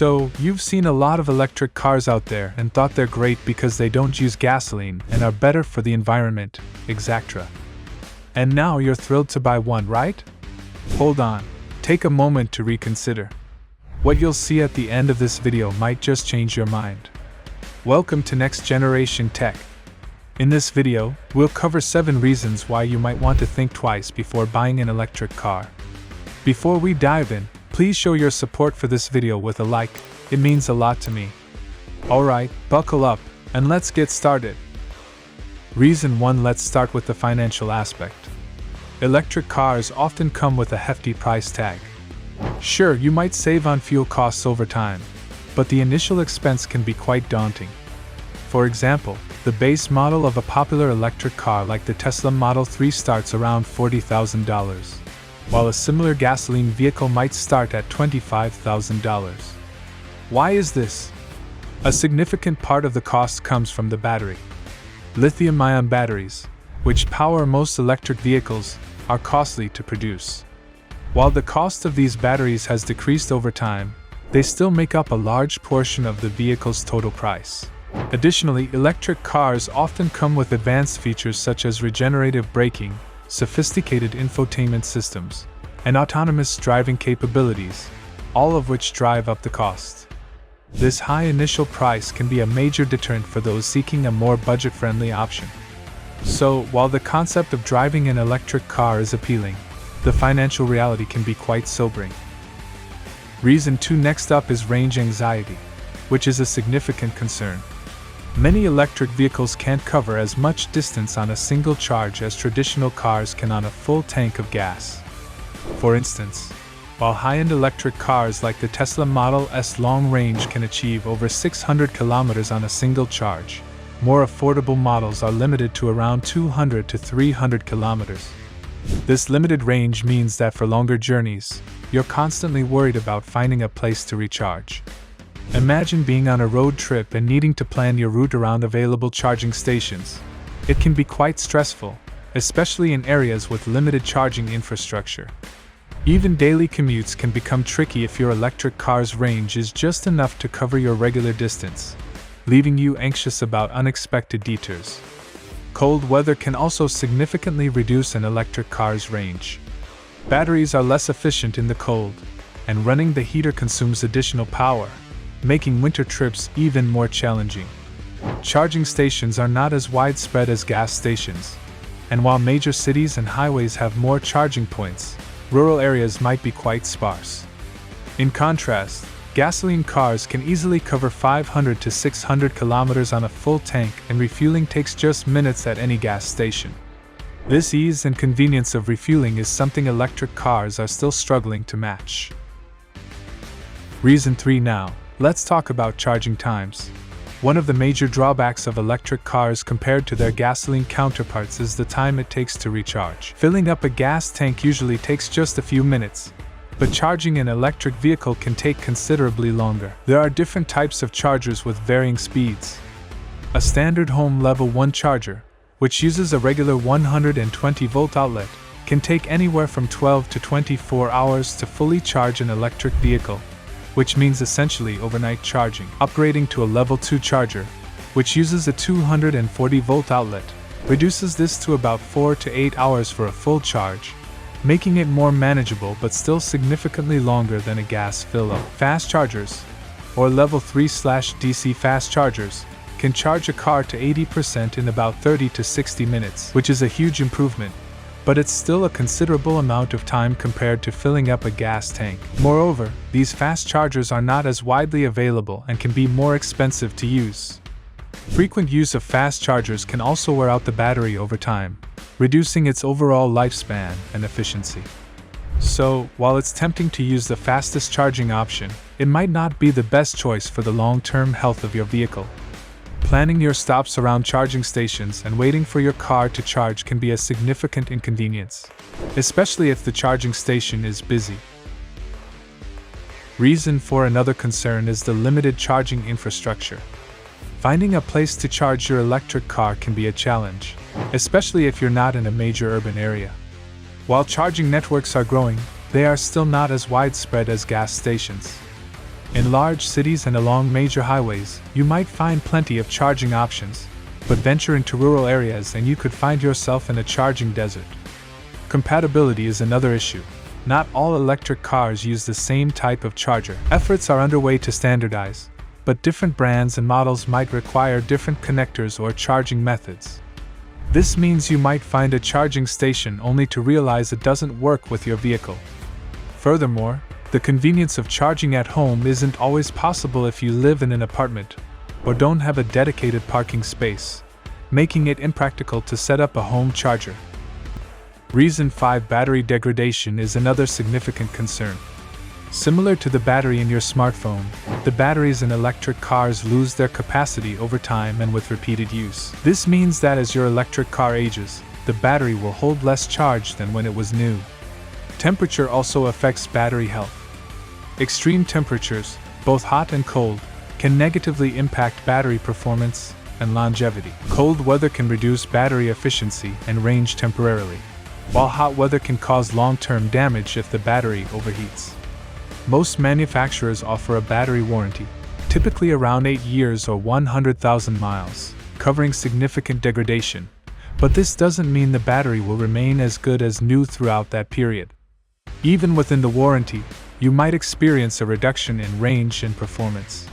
So, you've seen a lot of electric cars out there and thought they're great because they don't use gasoline and are better for the environment, etc. And now you're thrilled to buy one, right? Hold on, take a moment to reconsider. What you'll see at the end of this video might just change your mind. Welcome to Next Generation Tech. In this video, we'll cover 7 reasons why you might want to think twice before buying an electric car. Before we dive in, please show your support for this video with a like, it means a lot to me. Alright, buckle up, and let's get started. Reason 1. Let's start with the financial aspect. Electric cars often come with a hefty price tag. Sure, you might save on fuel costs over time, but the initial expense can be quite daunting. For example, the base model of a popular electric car like the Tesla Model 3 starts around $40,000. While a similar gasoline vehicle might start at $25,000. Why is this? A significant part of the cost comes from the battery. Lithium-ion batteries, which power most electric vehicles, are costly to produce. While the cost of these batteries has decreased over time, they still make up a large portion of the vehicle's total price. Additionally, electric cars often come with advanced features such as regenerative braking, sophisticated infotainment systems, and autonomous driving capabilities, all of which drive up the cost. This high initial price can be a major deterrent for those seeking a more budget-friendly option. So, while the concept of driving an electric car is appealing, the financial reality can be quite sobering. Reason 2. Next up is range anxiety, which is a significant concern. Many electric vehicles can't cover as much distance on a single charge as traditional cars can on a full tank of gas. For instance, while high-end electric cars like the Tesla Model S long range can achieve over 600 kilometers on a single charge, more affordable models are limited to around 200 to 300 kilometers. This limited range means that for longer journeys, you're constantly worried about finding a place to recharge. Imagine being on a road trip and needing to plan your route around available charging stations. It can be quite stressful, especially in areas with limited charging infrastructure. Even daily commutes can become tricky if your electric car's range is just enough to cover your regular distance, leaving you anxious about unexpected detours. Cold weather can also significantly reduce an electric car's range. Batteries are less efficient in the cold, and running the heater consumes additional power, making winter trips even more challenging. Charging stations are not as widespread as gas stations, and while major cities and highways have more charging points, rural areas might be quite sparse. In contrast, gasoline cars can easily cover 500 to 600 kilometers on a full tank, and refueling takes just minutes at any gas station. This ease and convenience of refueling is something electric cars are still struggling to match. Reason 3. Now, let's talk about charging times. One of the major drawbacks of electric cars compared to their gasoline counterparts is the time it takes to recharge. Filling up a gas tank usually takes just a few minutes, but charging an electric vehicle can take considerably longer. There are different types of chargers with varying speeds. A standard home level 1 charger, which uses a regular 120-volt outlet, can take anywhere from 12 to 24 hours to fully charge an electric vehicle, which means essentially overnight charging. Upgrading to a level 2 charger, which uses a 240-volt outlet, reduces this to about 4 to 8 hours for a full charge, making it more manageable but still significantly longer than a gas fill-up. Fast chargers, or level 3/DC fast chargers, can charge a car to 80% in about 30 to 60 minutes, which is a huge improvement, but it's still a considerable amount of time compared to filling up a gas tank. Moreover, these fast chargers are not as widely available and can be more expensive to use. Frequent use of fast chargers can also wear out the battery over time, reducing its overall lifespan and efficiency. So, while it's tempting to use the fastest charging option, it might not be the best choice for the long-term health of your vehicle. Planning your stops around charging stations and waiting for your car to charge can be a significant inconvenience, especially if the charging station is busy. Reason 4. Another concern is the limited charging infrastructure. Finding a place to charge your electric car can be a challenge, especially if you're not in a major urban area. While charging networks are growing, they are still not as widespread as gas stations. In large cities and along major highways, you might find plenty of charging options, but venture into rural areas and you could find yourself in a charging desert. Compatibility is another issue. Not all electric cars use the same type of charger. Efforts are underway to standardize, but different brands and models might require different connectors or charging methods. This means you might find a charging station only to realize it doesn't work with your vehicle. Furthermore, the convenience of charging at home isn't always possible if you live in an apartment or don't have a dedicated parking space, making it impractical to set up a home charger. Reason 5: battery degradation is another significant concern. Similar to the battery in your smartphone, the batteries in electric cars lose their capacity over time and with repeated use. This means that as your electric car ages, the battery will hold less charge than when it was new. Temperature also affects battery health. Extreme temperatures, both hot and cold, can negatively impact battery performance and longevity. Cold weather can reduce battery efficiency and range temporarily, while hot weather can cause long-term damage if the battery overheats. Most manufacturers offer a battery warranty, typically around 8 years or 100,000 miles, covering significant degradation, but this doesn't mean the battery will remain as good as new throughout that period. Even within the warranty, you might experience a reduction in range and performance.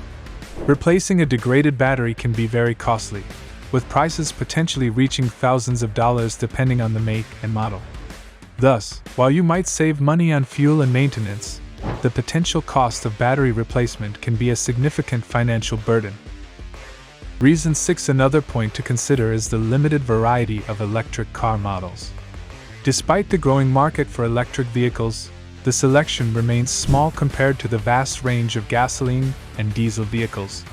Replacing a degraded battery can be very costly, with prices potentially reaching thousands of dollars depending on the make and model. Thus, while you might save money on fuel and maintenance, the potential cost of battery replacement can be a significant financial burden. Reason 6: another point to consider is the limited variety of electric car models. Despite the growing market for electric vehicles, the selection remains small compared to the vast range of gasoline and diesel vehicles.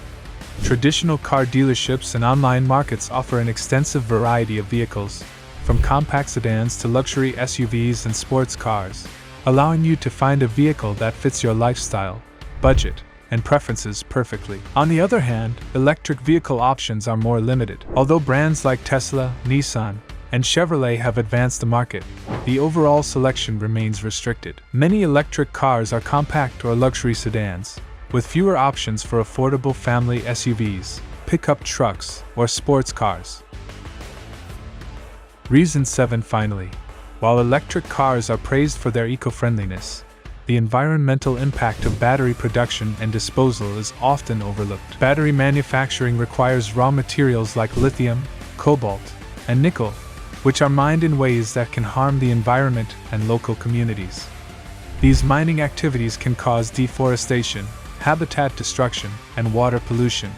Traditional car dealerships and online markets offer an extensive variety of vehicles, from compact sedans to luxury SUVs and sports cars, allowing you to find a vehicle that fits your lifestyle, budget, and preferences perfectly. On the other hand, electric vehicle options are more limited. Although brands like Tesla, Nissan, and Chevrolet have advanced the market, the overall selection remains restricted. Many electric cars are compact or luxury sedans, with fewer options for affordable family SUVs, pickup trucks, or sports cars. Reason 7: finally, while electric cars are praised for their eco-friendliness, the environmental impact of battery production and disposal is often overlooked. Battery manufacturing requires raw materials like lithium, cobalt, and nickel, which are mined in ways that can harm the environment and local communities. These mining activities can cause deforestation, habitat destruction, and water pollution.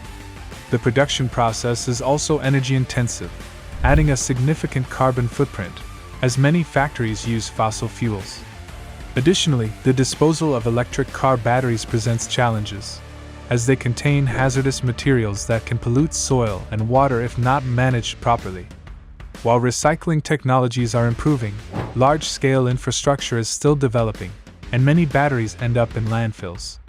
The production process is also energy-intensive, adding a significant carbon footprint, as many factories use fossil fuels. Additionally, the disposal of electric car batteries presents challenges, as they contain hazardous materials that can pollute soil and water if not managed properly. While recycling technologies are improving, large-scale infrastructure is still developing, and many batteries end up in landfills.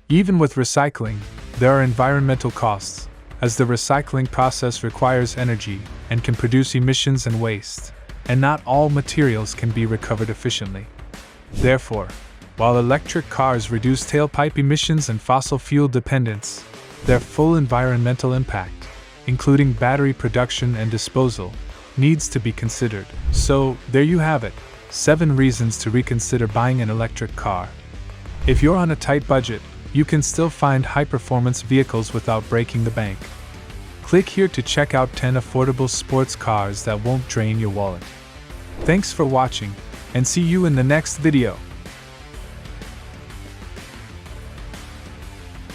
Even with recycling, there are environmental costs, as the recycling process requires energy and can produce emissions and waste, and not all materials can be recovered efficiently. Therefore, while electric cars reduce tailpipe emissions and fossil fuel dependence, their full environmental impact, including battery production and disposal, needs to be considered. So, there you have it, 7 reasons to reconsider buying an electric car. If you're on a tight budget, you can still find high-performance vehicles without breaking the bank. Click here to check out 10 affordable sports cars that won't drain your wallet. Thanks for watching, and see you in the next video.